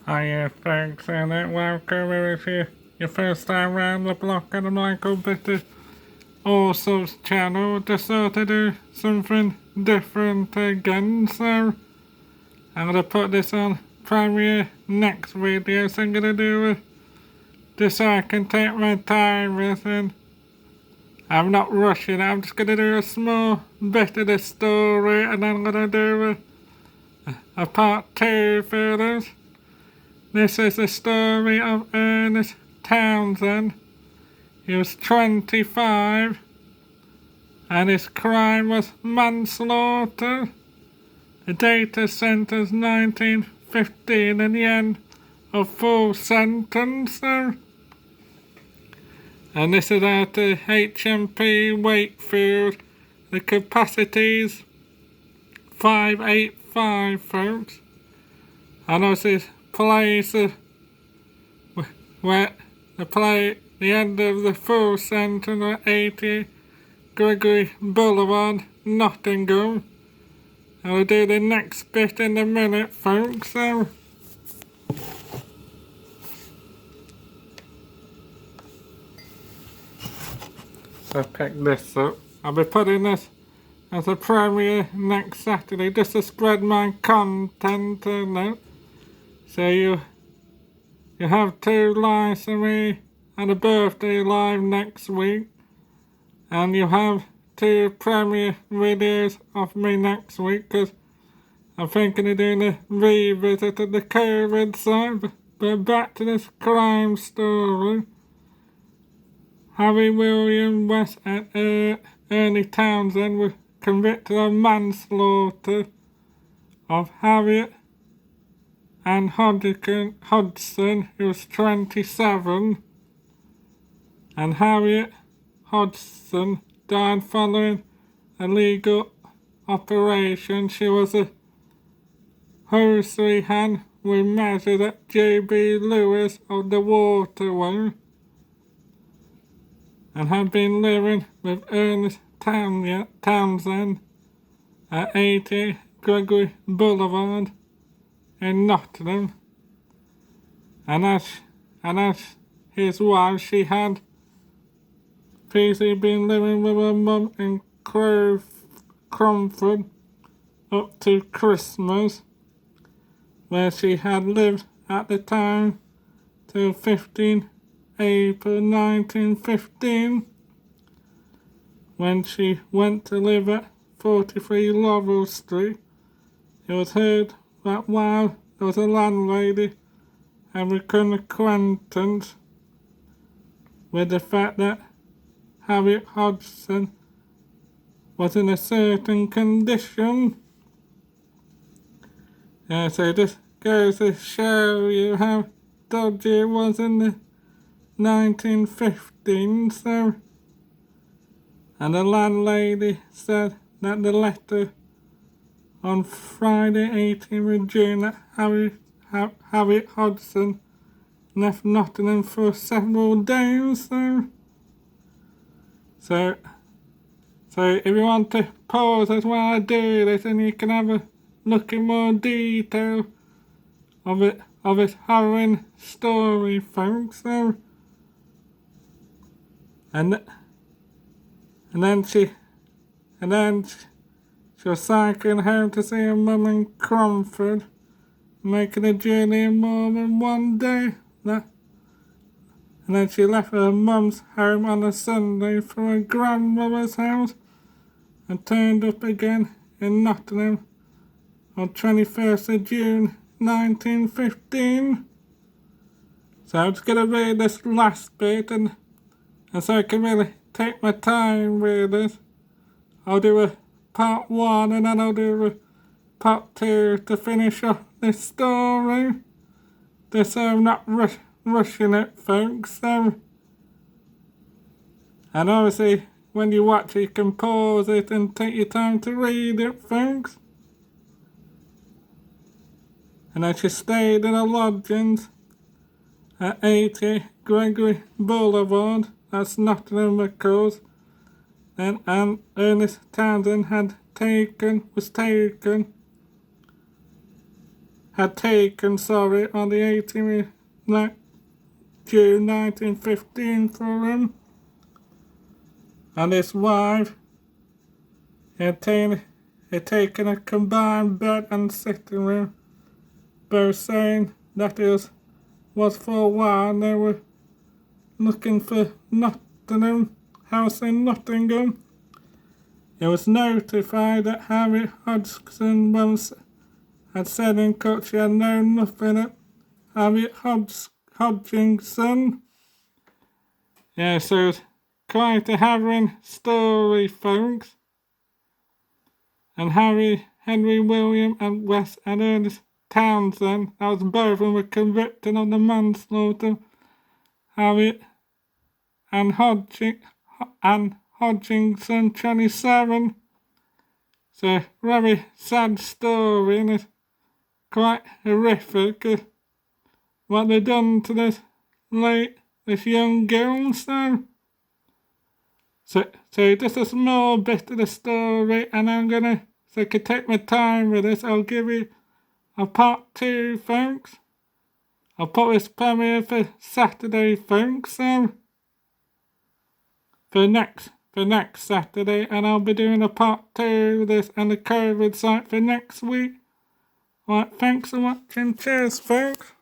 Hiya folks, and welcome if it's your first time round the block and I'm Michael Bitty Also's channel. Just thought to do something different again, so I'm gonna put this on premiere next video, so I'm gonna do it just so I can take my time with it. I'm not rushing it, I'm just gonna do a small bit of the story and then I'm gonna do a part 2 for this. This is the story of Ernest Townsend. He was 25 and his crime was manslaughter. The date of sentence 1915 and the end of full sentence. And this is at the HMP Wakefield. The capacity's 585 folks. And this place where the end of the full sentence at 80 Gregory Boulevard, Nottingham. I'll do the next bit in a minute, folks. So pick this up. I'll be putting this as a premiere next Saturday just to spread my content, So you have 2 lives of me and a birthday live next week. And you have 2 premiere videos of me next week, because I'm thinking of doing a revisit of the COVID side. But back to this crime story. Harry William West and Ernie Townsend were convicted of manslaughter of Harriet and Hodgson, who was 27, and Harriet Hodgson died following a legal operation. She was a hosiery hand we measured at J.B. Lewis of the Waterway and had been living with Ernest Townsend at 80 Gregory Boulevard in Nottingham, and as his wife, she had previously been living with her mum in Cromford up to Christmas, where she had lived at the time till 15 April 1915, when she went to live at 43 Laurel Street. It was heard that while there was a landlady and become acquaintance with the fact that Harriet Hodgson was in a certain condition. So this goes to show you how dodgy it was in the 1915s. So, and the landlady said that the letter on Friday 18th of June that Harriet Hodgson left Nottingham for several days. So if you want to pause as while I do this, and you can have a look in more detail of its harrowing story, folks. And then she was cycling home to see her mum in Cromford, making a journey in more than one day. And then she left her mum's home on a Sunday for her grandmother's house and turned up again in Nottingham on 21st of June 1915. So I'm just going to read this last bit, and so I can really take my time with it. I'll do a part 1 and then I'll do a part 2 to finish off this story. Just so I'm not rushing it, folks. And obviously, when you watch it, you can pause it and take your time to read it, folks. And then she stayed in a lodgings at 80 Gregory Boulevard. That's Nottingham, of course. And Ernest Townsend was taken had taken, on the 18th of June 1915 for him and his wife. He had taken a combined bed and sitting room, both saying that it was for a while they were looking for Nottingham House in Nottingham. It was notified that Harriet Hodgkinson had said in court she had known nothing of Harriet Hodgkinson. Yeah, so it's quite a harrowing story, folks. And Henry William and West and Ernest Townsend, that was both of them, were convicted of the manslaughter. Harriet and Hodgkinson, 27. It's a very sad story, and it's quite horrific what they've done to this young girl. So just a small bit of the story, and so I could take my time with this. I'll give you a part 2, folks. I'll put this premiere for Saturday, folks. For next Saturday, and I'll be doing a part 2 of this and the COVID site for next week. Right, thanks for watching. Cheers, folks.